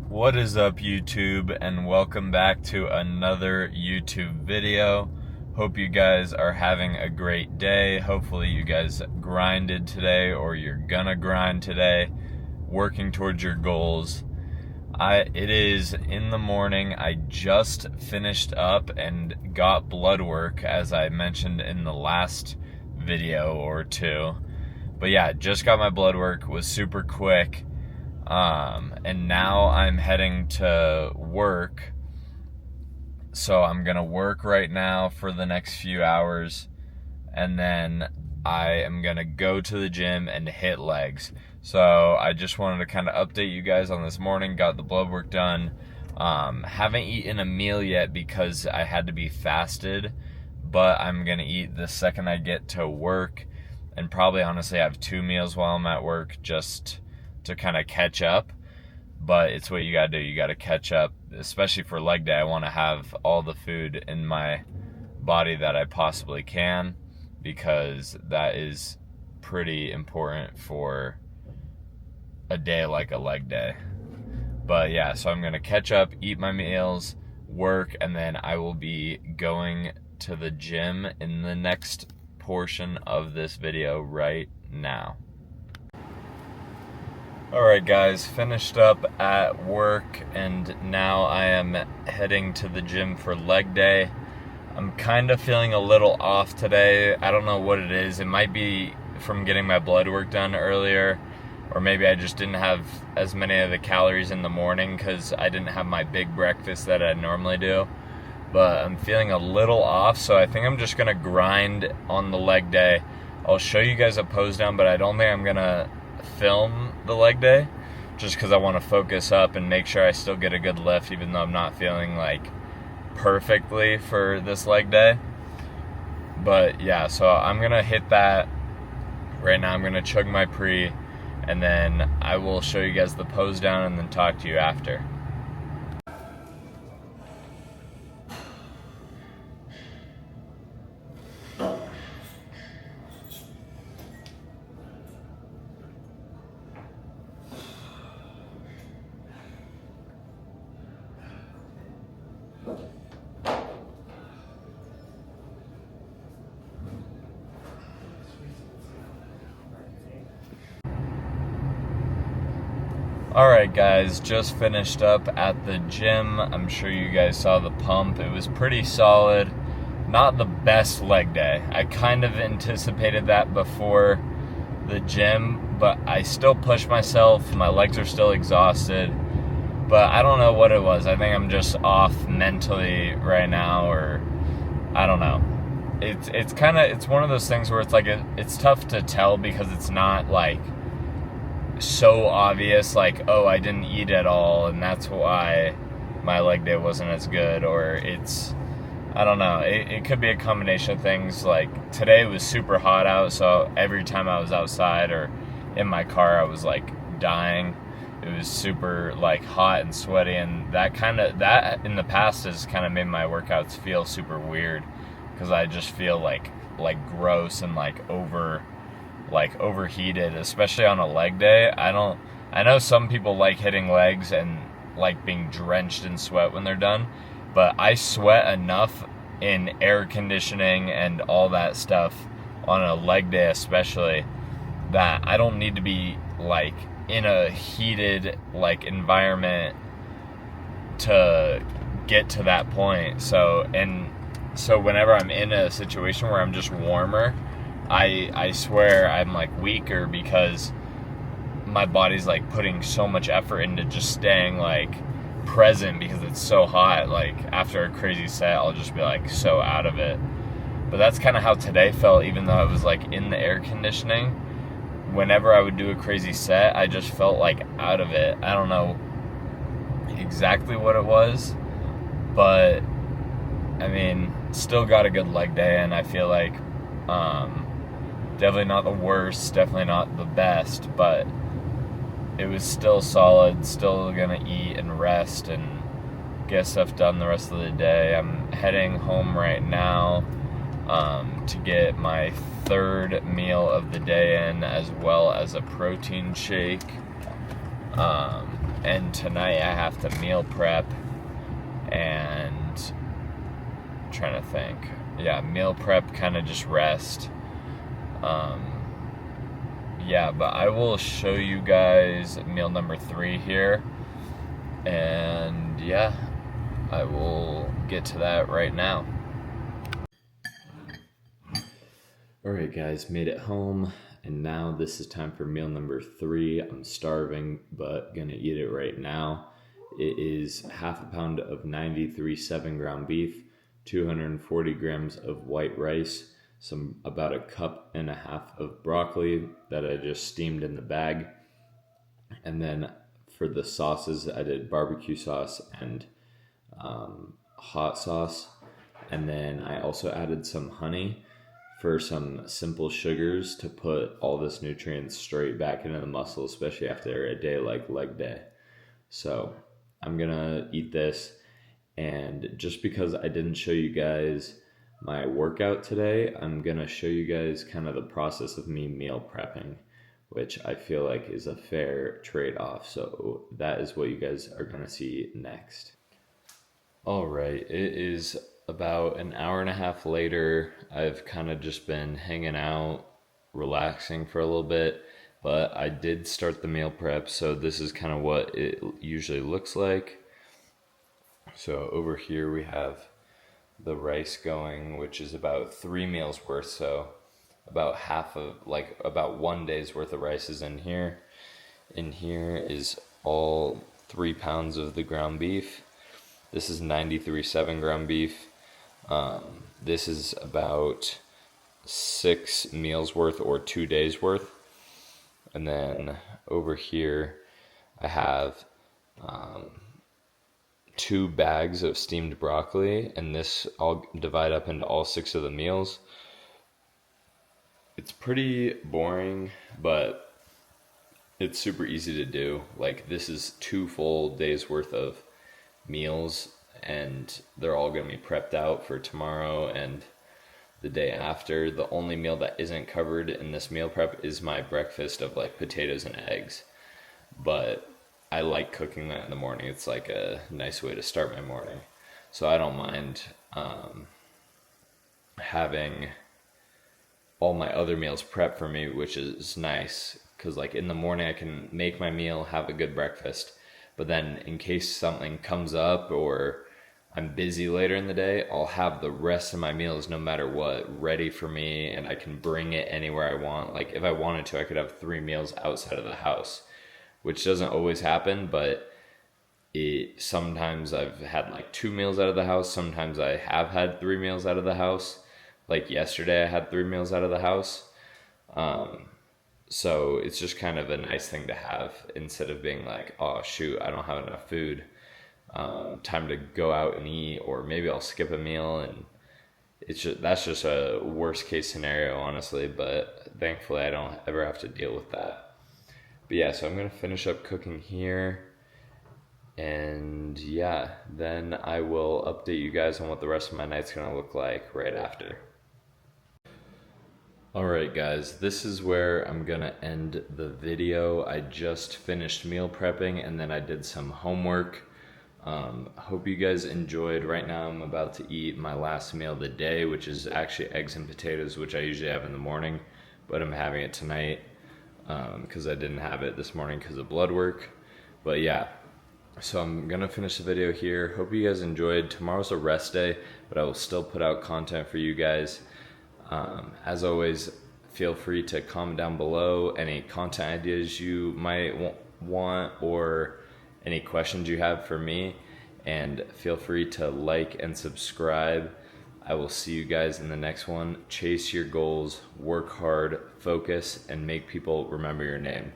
What is up, YouTube, and welcome back to another YouTube video. Hope you guys are having a great day. Hopefully you guys grinded today, or you're gonna grind today, working towards your goals. It is in the morning. I just finished up and got blood work, as I mentioned in the last video or two. But yeah, just got my blood work, was super quick. And now I'm heading to work. So I'm gonna work right now for the next few hours, and then I am gonna go to the gym and hit legs. So I just wanted to kind of update you guys on this morning. Got the blood work done. Haven't eaten a meal yet because I had to be fasted, but I'm gonna eat the second I get to work, and probably honestly have 2 meals while I'm at work just to kind of catch up. But it's what you gotta do. You gotta catch up, especially for leg day. I want to have all the food in my body that I possibly can, because that is pretty important for a day like a leg day. But yeah, so I'm gonna catch up, eat my meals, work, and then I will be going to the gym in the next portion of this video right now. Alright guys, finished up at work, and now I am heading to the gym for leg day. I'm kind of feeling a little off today. I don't know what it is. It might be from getting my blood work done earlier, or maybe I just didn't have as many of the calories in the morning because I didn't have my big breakfast that I normally do. But I'm feeling a little off, so I think I'm just going to grind on the leg day. I'll show you guys a pose down, but I don't think I'm going to film the leg day, just because I want to focus up and make sure I still get a good lift, even though I'm not feeling like perfectly for this leg day. But yeah, so I'm gonna hit that right now. I'm gonna chug my pre, and then I will show you guys the pose down and then talk to you after. Alright guys, just finished up at the gym. I'm sure you guys saw the pump. It was pretty solid. Not the best leg day. I kind of anticipated that before the gym, but I still pushed myself. My legs are still exhausted, but I don't know what it was. I think I'm just off mentally right now, or I don't know. It's one of those things where it's like it's tough to tell, because it's not like so obvious, like, oh, I didn't eat at all and that's why my leg day wasn't as good, or I don't know. It could be a combination of things. Like today was super hot out, so every time I was outside or in my car I was like dying. It was super like hot and sweaty, and that in the past has kind of made my workouts feel super weird, because I just feel like gross and overheated, especially on a leg day. I know some people like hitting legs and like being drenched in sweat when they're done, but I sweat enough in air conditioning and all that stuff on a leg day especially, that I don't need to be like in a heated like environment to get to that point. So whenever I'm in a situation where I'm just warmer, I swear I'm like weaker, because my body's like putting so much effort into just staying like present, because it's so hot. Like after a crazy set, I'll just be like so out of it. But that's kind of how today felt, even though I was like in the air conditioning. Whenever I would do a crazy set, I just felt like out of it. I don't know exactly what it was, but I mean, still got a good leg day, and I feel like definitely not the worst, definitely not the best, but it was still solid. Still gonna eat and rest and get stuff done the rest of the day. I'm heading home right now to get my third meal of the day in, as well as a protein shake. and tonight I have to meal prep, and I'm trying to think. Yeah, meal prep, kind of just rest. Yeah, but I will show you guys meal number 3 here, and yeah, I will get to that right now. Alright guys, made it home, and now this is time for meal number 3. I'm starving, but gonna eat it right now. It is half a pound of 93.7 ground beef, 240 grams of white rice, about a cup and a half of broccoli that I just steamed in the bag. And then for the sauces, I did barbecue sauce and hot sauce. And then I also added some honey for some simple sugars to put all this nutrients straight back into the muscle, especially after a day like leg day. So I'm gonna eat this, and just because I didn't show you guys my workout today, I'm gonna show you guys kind of the process of me meal prepping, which I feel like is a fair trade-off. So that is what you guys are gonna see next. All right, it is about an hour and a half later. I've kind of just been hanging out, relaxing for a little bit, but I did start the meal prep, so this is kind of what it usually looks like. So over here we have the rice going, which is about 3 meals worth, so about about 1 day's worth of rice is in here. In here is all 3 pounds of the ground beef. This is 93.7 ground beef. This is about 6 meals worth or 2 days worth. And then over here I have 2 bags of steamed broccoli, and this I'll divide up into all 6 of the meals. It's pretty boring, but it's super easy to do. Like, this is 2 full days worth of meals, and they're all going to be prepped out for tomorrow and the day after. The only meal that isn't covered in this meal prep is my breakfast of like potatoes and eggs, but I like cooking that in the morning. It's like a nice way to start my morning, so I don't mind having all my other meals prepped for me, which is nice because like in the morning I can make my meal, have a good breakfast, but then in case something comes up or I'm busy later in the day, I'll have the rest of my meals, no matter what, ready for me, and I can bring it anywhere I want. Like if I wanted to, I could have 3 meals outside of the house, which doesn't always happen, but sometimes I've had like 2 meals out of the house. Sometimes I have had 3 meals out of the house. Like yesterday I had 3 meals out of the house. So it's just kind of a nice thing to have, instead of being like, oh shoot, I don't have enough food. Time to go out and eat, or maybe I'll skip a meal, and that's just a worst case scenario, honestly, but thankfully I don't ever have to deal with that. But yeah, so I'm gonna finish up cooking here, and yeah, then I will update you guys on what the rest of my night's gonna look like right after. Alright guys, this is where I'm gonna end the video. I just finished meal prepping, and then I did some homework. Hope you guys enjoyed. Right now I'm about to eat my last meal of the day, which is actually eggs and potatoes, which I usually have in the morning, but I'm having it tonight because I didn't have it this morning because of blood work. But yeah, so I'm gonna finish the video here. Hope you guys enjoyed. Tomorrow's a rest day, but I will still put out content for you guys. As always, feel free to comment down below any content ideas you might want, or any questions you have for me, and feel free to like and subscribe. I will see you guys in the next one. Chase your goals, work hard, focus, and make people remember your name.